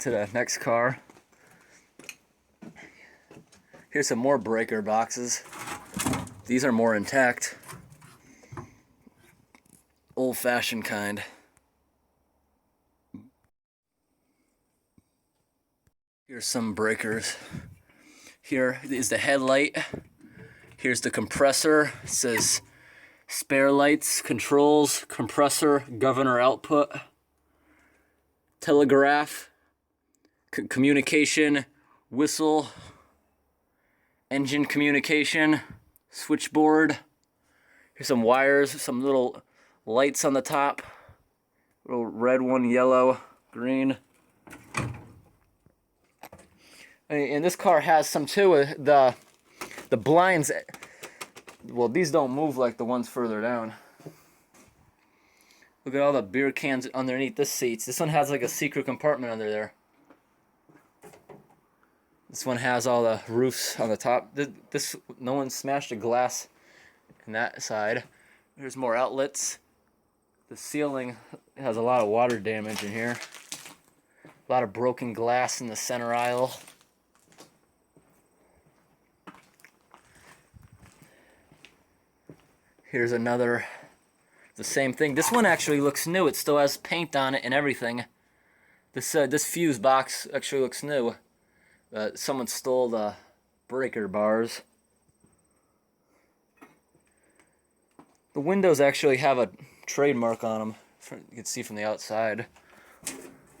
to the next car. Here's some more breaker boxes. These are more intact. Old-fashioned kind. Here's some breakers. Here is the headlight. Here's the compressor. It says spare lights, controls, compressor, governor output, telegraph, communication, whistle, engine communication, switchboard. Here's some wires, some little lights on the top. Little red one, yellow, green. And this car has some too. The blinds, well, these don't move like the ones further down. Look at all the beer cans underneath the seats. This one has like a secret compartment under there. This one has all the roofs on the top. No one smashed a glass in that side. There's more outlets. The ceiling has a lot of water damage in here. A lot of broken glass in the center aisle. Here's another, the same thing. This one actually looks new. It still has paint on it and everything. This fuse box actually looks new. Someone stole the breaker bars. The windows actually have a trademark on them. You can see from the outside.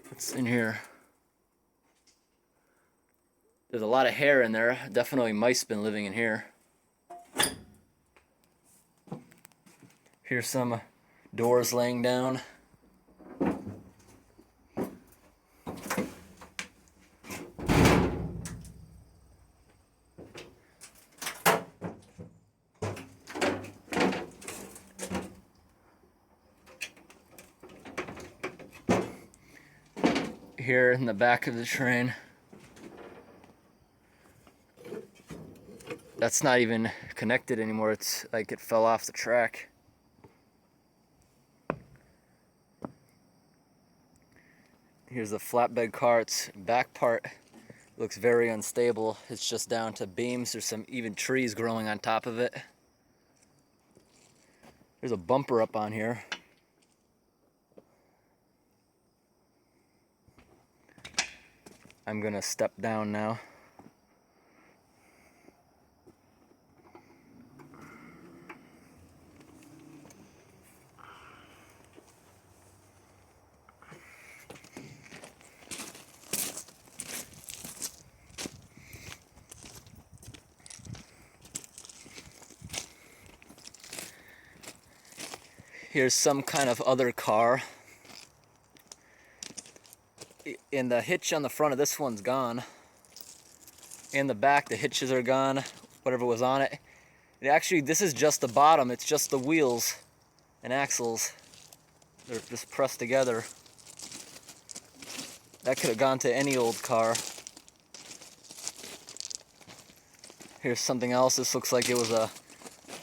What's in here? There's a lot of hair in there. Definitely mice been living in here. Here's some doors laying down. Here in the back of the train. That's not even connected anymore. It's like it fell off the track. Here's the flatbed car. Its back part looks very unstable. It's just down to beams. There's some even trees growing on top of it. There's a bumper up on here. I'm gonna step down now. Here's some kind of other car. And the hitch on the front of this one's gone. In the back, the hitches are gone, whatever was on it. And actually, this is just the bottom. It's just the wheels and axles. They're just pressed together. That could have gone to any old car. Here's something else. This looks like it was a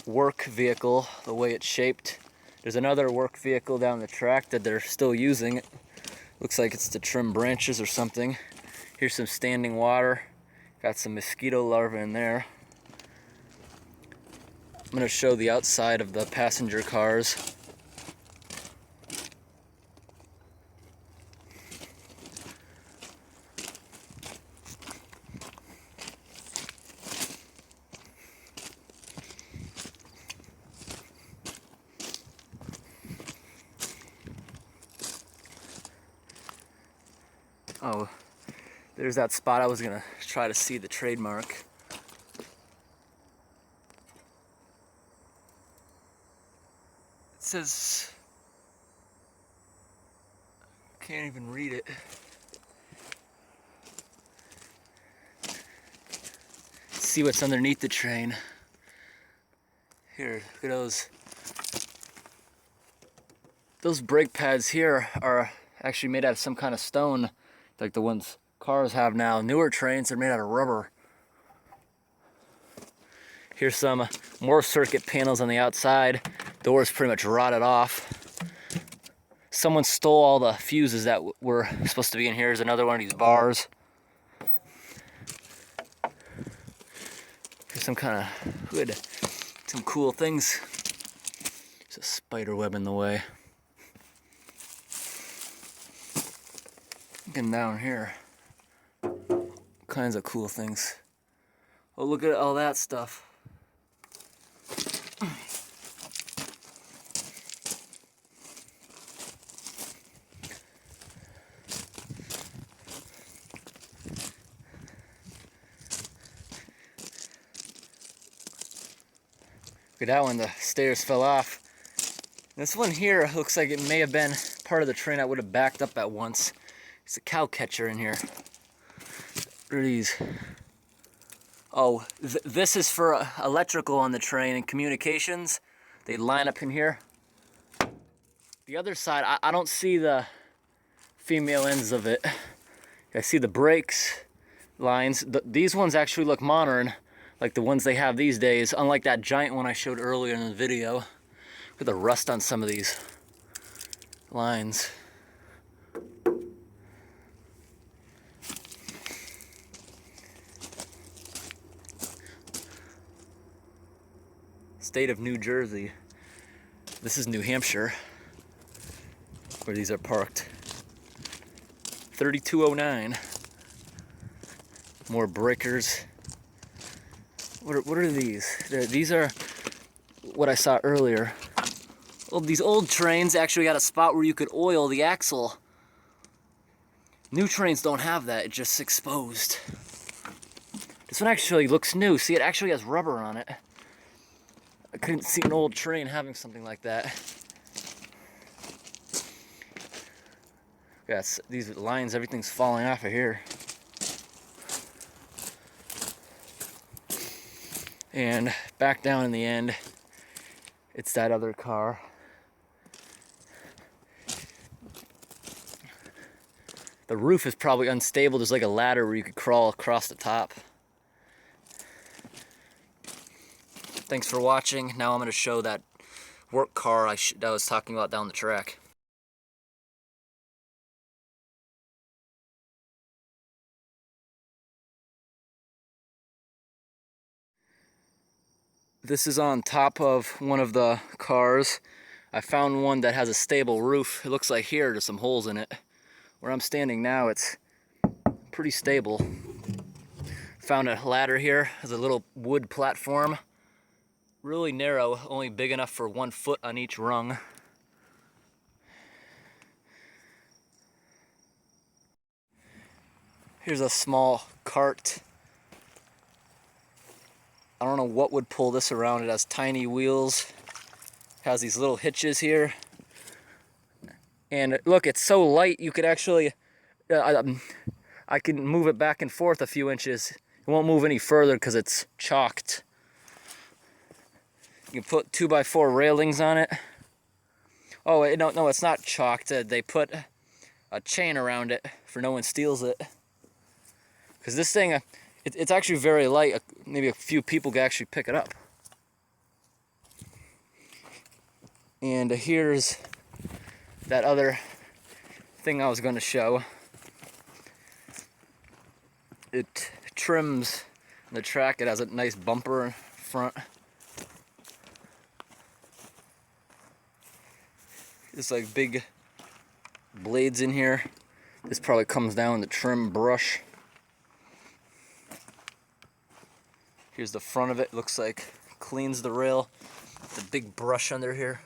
work vehicle, the way it's shaped. There's another work vehicle down the track that they're still using. Looks like it's to trim branches or something. Here's some standing water. Got some mosquito larvae in there. I'm going to show the outside of the passenger cars. Oh, there's that spot I was gonna try to see the trademark. It says, can't even read it. See what's underneath the train. Here, look at those. Those brake pads here are actually made out of some kind of stone, like the ones cars have now. Newer trains are made out of rubber. Here's some more circuit panels on the outside. Doors pretty much rotted off. someone stole all the fuses that were supposed to be in here. Here's another one of these bars. Here's some kind of hood. Some cool things. There's a spider web in the way. Looking down here. All kinds of cool things. Oh, look at all that stuff. Look at that one, the stairs fell off. This one here looks like it may have been part of the train that would have backed up at once. There's a cow catcher in here. What are these? Oh, this is for electrical on the train and communications. They line up in here. The other side, I don't see the female ends of it. I see the brakes lines. These ones actually look modern, like the ones they have these days, unlike that giant one I showed earlier in the video. Look at the rust on some of these lines. State of New Jersey. This is New Hampshire, where these are parked. 3209. More breakers. What are these? These are what I saw earlier. Well, these old trains actually got a spot where you could oil the axle. New trains don't have that, it's just exposed. This one actually looks new. See, it actually has rubber on it. I couldn't see an old train having something like that. Yes, these lines, everything's falling off of here. And back down in the end, it's that other car. The roof is probably unstable. There's like a ladder where you could crawl across the top. Thanks for watching. Now I'm going to show that work car I was talking about down the track. This is on top of one of the cars. I found one that has a stable roof. It looks like here there's some holes in it. Where I'm standing now, it's pretty stable. Found a ladder here. There's a little wood platform. Really narrow, only big enough for 1 foot on each rung. Here's a small cart. I don't know what would pull this around. It has tiny wheels. It has these little hitches here. And look, it's so light you could actually, I can move it back and forth a few inches. It won't move any further because it's chalked. You can put 2x4 railings on it. Oh, no, it's not chalked. They put a chain around it for no one steals it. Because this thing, it's actually very light. Maybe a few people could actually pick it up. And here's that other thing I was going to show. It trims the track. It has a nice bumper in front. There's like big blades in here. This probably comes down the trim brush. Here's the front of it. Looks like cleans the rail. The big brush under here.